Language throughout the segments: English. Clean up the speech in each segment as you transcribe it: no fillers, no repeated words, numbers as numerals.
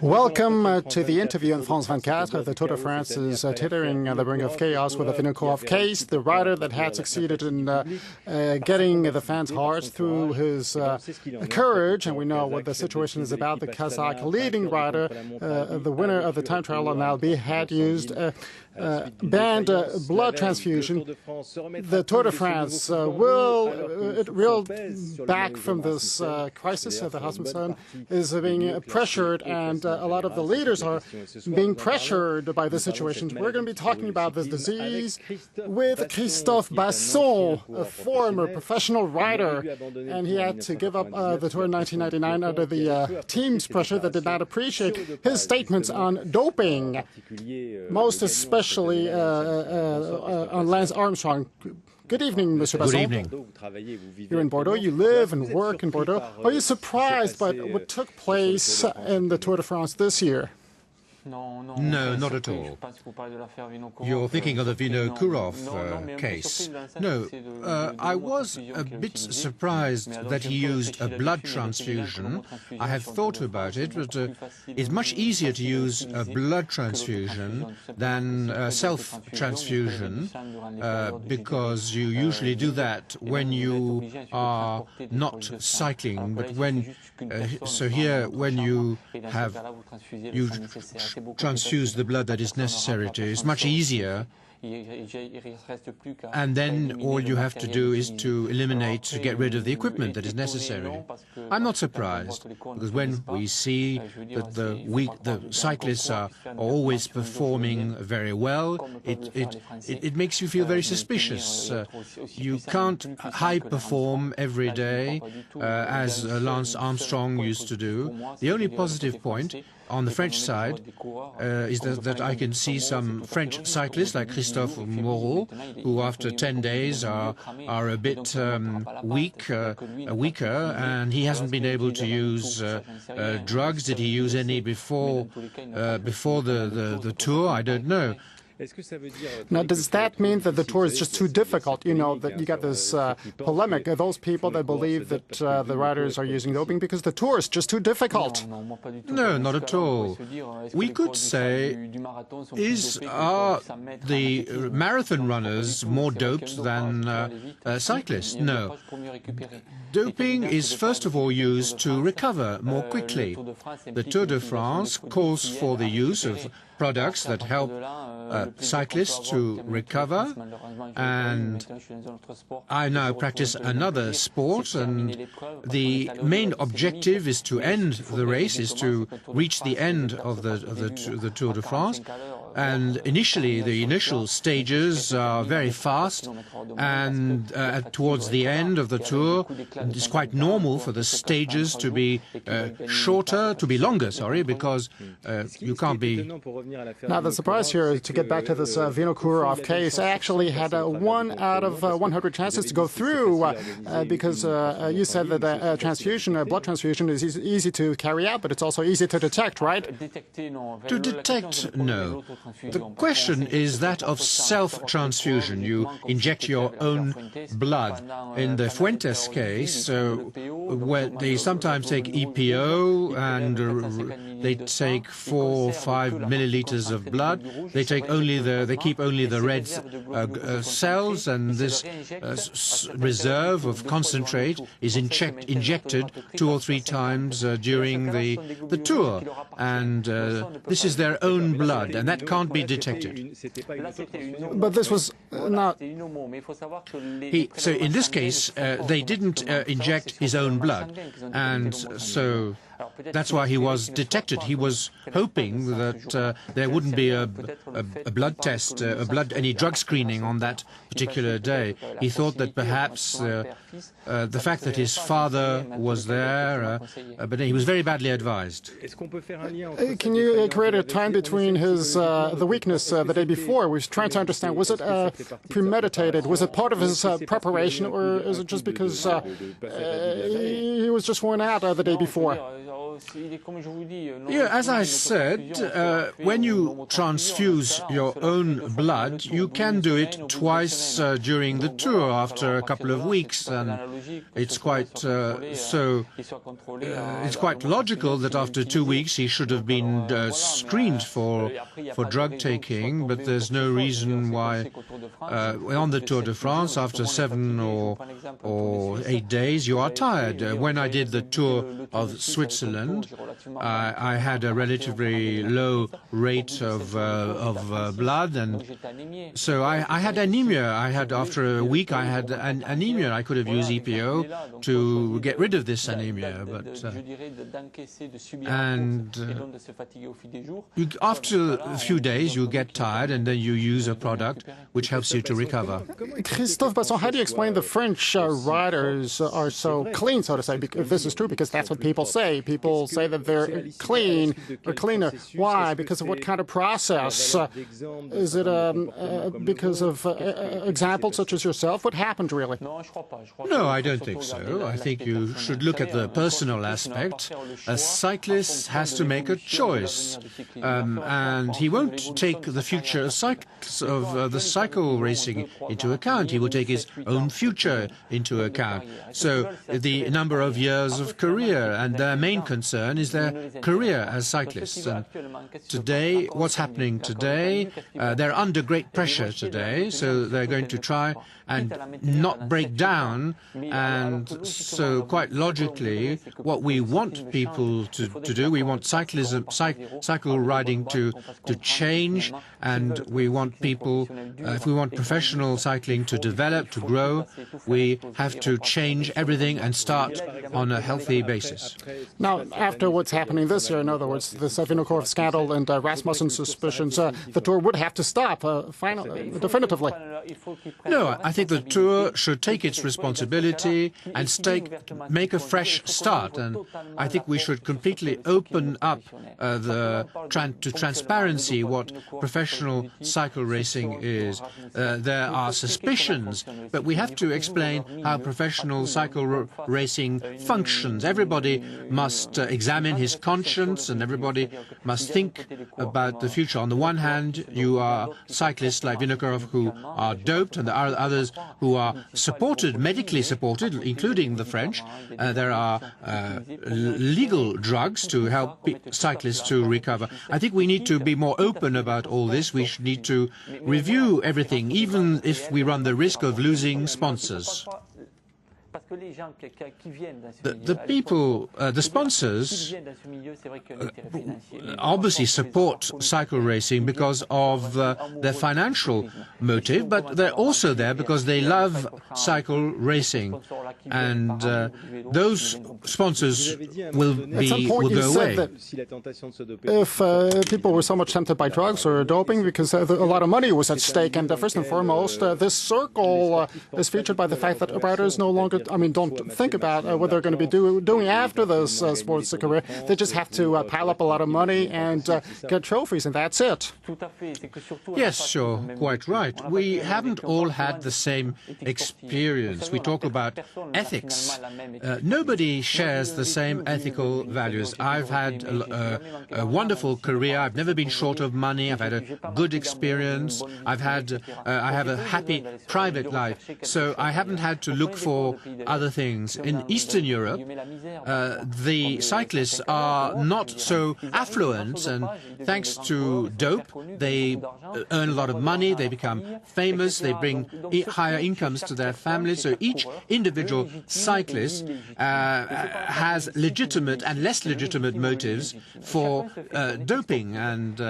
Welcome to the interview on France24. The Tour de France is teetering on the brink of chaos with the Vinokourov case. The rider that had succeeded in getting the fans' hearts through his courage, and we know what the situation is about. The Kazakh leading rider, the winner of the time trial on Albi, had used banned blood transfusion. The Tour de France will back from this crisis. The Husbandson is being pressured, and a lot of the leaders are being pressured by the situation. We're going to be talking about this disease with Christophe Besson, a former professional rider, and he had to give up the Tour in 1999 under the team's pressure that did not appreciate his statements on doping, most especially on Lance Armstrong. Good evening, Mr. Besson. Good evening. You're in Bordeaux. You live and work in Bordeaux. Are you surprised by what took place in the Tour de France this year? No, not at all. You're thinking of the Vinokourov case. No, I was a bit surprised that he used a blood transfusion. I have thought about it, but it's much easier to use a blood transfusion than self-transfusion, because you usually do that when you are not cycling. But when so here, when you transfuse the blood that is necessary to, it's much easier. And then all you have to do is to get rid of the equipment that is necessary. I'm not surprised, because when we see that the cyclists are always performing very well, it makes you feel very suspicious. You can't high perform every day, as Lance Armstrong used to do. The only positive point on the French side is that I can see some French cyclists like Christophe Besson, who after 10 days are a bit weaker, and he hasn't been able to use drugs. Did he use any before the Tour? I don't know. Now, does that mean that the Tour is just too difficult? You know, that you got this polemic. Are those people that believe that the riders are using doping because the Tour is just too difficult? No, not at all. We could say, are the marathon runners more doped than cyclists? No. Doping is first of all used to recover more quickly. The Tour de France calls for the use of products that help cyclists to recover, and I now practice another sport, and the main objective is to end the race, is to reach the end of the Tour de France. And initially, the initial stages are very fast, and towards the end of the Tour, it's quite normal for the stages to be longer, because you can't be... Now, the surprise here, to get back to this Vinokourov case, I actually had 1 out of 100 chances to go through, because you said that blood transfusion is easy to carry out, but it's also easy to detect, right? To detect, no. The question is that of self-transfusion. You inject your own blood. In the Fuentes case, where they sometimes take EPO, and they take 4 or 5 milliliters of blood. They keep only the red cells, and this reserve of concentrate is injected 2 or 3 times during the tour, and this is their own blood, and that can't be detected. But this was not... So in this case, they didn't inject his own blood, and so that's why he was detected. He was hoping that there wouldn't be a blood test, any drug screening on that particular day. He thought that perhaps the fact that his father was there, but he was very badly advised. Can you create a time between the weakness the day before? We're trying to understand, was it premeditated? Was it part of his preparation, or is it just because he was just worn out the day before? Yeah, as I said, when you transfuse your own blood, you can do it twice during the tour after a couple of weeks, and it's quite it's quite logical that after 2 weeks he should have been screened for drug taking, but there's no reason why on the Tour de France after 7 or 8 days you are tired. When I did the Tour of Switzerland, I had a relatively low rate of blood, and so I had anemia. After a week I had anemia. I could have used EPO to get rid of this anemia, but after a few days you get tired, and then you use a product which helps you to recover. Christophe Besson, how do you explain the French riders are so clean, so to say? If this is true, because that's what people say. People say that they're clean or cleaner. Why? Because of what kind of process? Is it because of examples such as yourself? What happened, really? No, I don't think so. I think you should look at the personal aspect. A cyclist has to make a choice, and he won't take the future of the cycle racing into account. He will take his own future into account. So the number of years of career, and their main concern is their career as cyclists. And today, what's happening today, they're under great pressure today, so they're going to try and not break down. And so quite logically, what we want people to do, we want cycle riding to change, and we want people, if we want professional cycling to develop, to grow, we have to change everything and start on a healthy basis. Now, after what's happening this year, in other words, the Vinokourov scandal and Rasmussen suspicions, the Tour would have to stop definitively. No, I think the Tour should take its responsibility and make a fresh start. And I think we should completely open up to transparency what professional cycle racing is. There are suspicions, but we have to explain how professional cycle racing functions. Everybody must examine his conscience, and everybody must think about the future. On the one hand, you are cyclists like Vinokourov who are doped, and there are others who are medically supported, including the French. There are legal drugs to help cyclists to recover. I think we need to be more open about all this. We need to review everything, even if we run the risk of losing sponsors. The sponsors obviously support cycle racing because of their financial motive, but they're also there because they love cycle racing, and those sponsors will go away. If people were so much tempted by drugs or doping, because a lot of money was at stake, and first and foremost, this circle is featured by the fact that riders no longer, don't think about what they're going to be doing after this sports career. They just have to pile up a lot of money and get trophies, and that's it. Yes, sure, quite right. We haven't all had the same experience. We talk about ethics. Nobody shares the same ethical values. I've had a wonderful career. I've never been short of money. I've had a good experience. I have a happy private life. So I haven't had to look for other things. In Eastern Europe, the cyclists are not so affluent, and thanks to dope, they earn a lot of money, they become famous, they bring higher incomes to their families. So each individual cyclist has legitimate and less legitimate motives for doping, and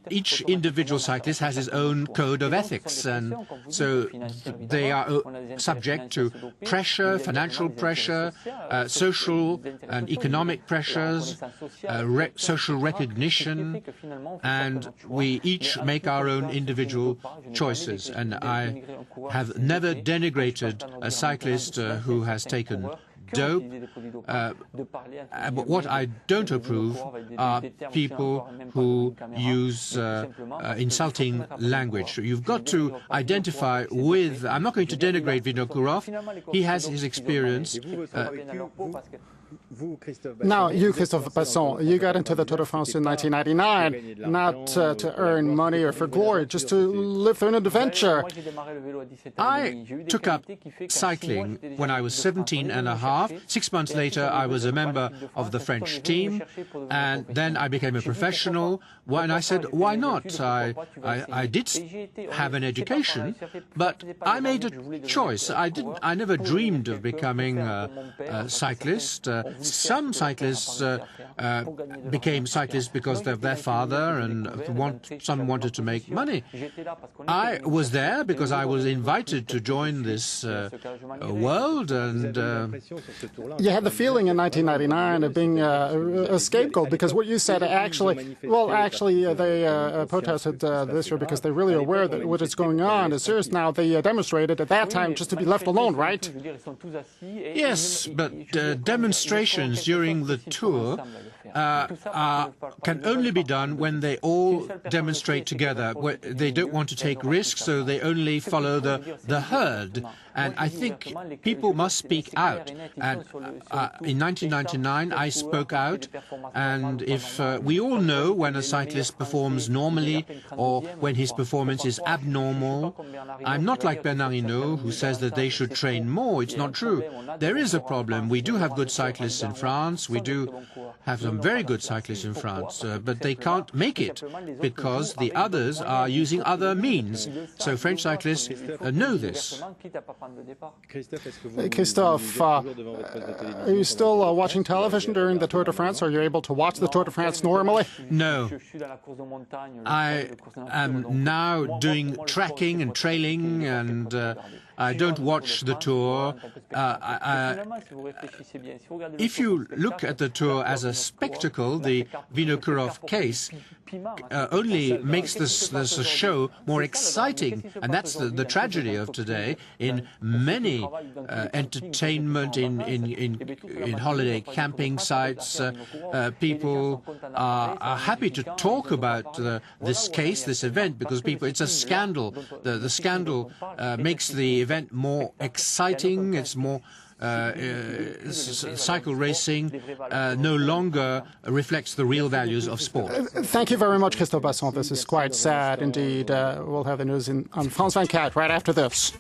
each individual cyclist has his own code of ethics, and so they are subject to pressure, financial pressure, social and economic pressures, social recognition, and we each make our own individual choices. And I have never denigrated a cyclist who has taken dope. But what I don't approve are people who use insulting language. You've got to identify with... I'm not going to denigrate Vinokourov. He has his experience. Now, you, Christophe Besson, you got into the Tour de France in 1999, not to earn money or for glory, just to live through an adventure. I took up cycling when I was 17 and a half. 6 months later, I was a member of the French team, and then I became a professional. And I said, why not? I did have an education, but I made a choice. I never dreamed of becoming a cyclist. Some cyclists became cyclists because of their father, and some wanted to make money. I was there because I was invited to join this world, and you had the feeling in 1999 of being a scapegoat, because what you said actually, they protested this year because they're really aware that what is going on is serious. Now, they demonstrated at that time just to be left alone, right? Yes, but demonstrations during the tour can only be done when they all demonstrate together. They don't want to take risks, so they only follow the herd. And I think people must speak out. And in 1999, I spoke out. And if we all know when a cyclist performs normally or when his performance is abnormal, I'm not like Bernard Hinault, who says that they should train more. It's not true. There is a problem. We do have good cyclists in France. We do have some very good cyclists in France, but they can't make it because the others are using other means. So French cyclists know this. Christophe, are you still watching television during the Tour de France? Are you able to watch the Tour de France normally? No. I am now doing tracking and trailing, and I don't watch the Tour. If you look at the Tour as a spectacle, the Vinokourov case only makes this show more exciting, and that's the tragedy of today. In many entertainment, in holiday camping sites, people are happy to talk about this case, this event, because it's a scandal. The scandal makes the event more exciting. It's more cycle racing no longer reflects the real values of sport. Thank you very much, Christophe Besson. This is quite sad indeed. We'll have the news on France 24 right after this.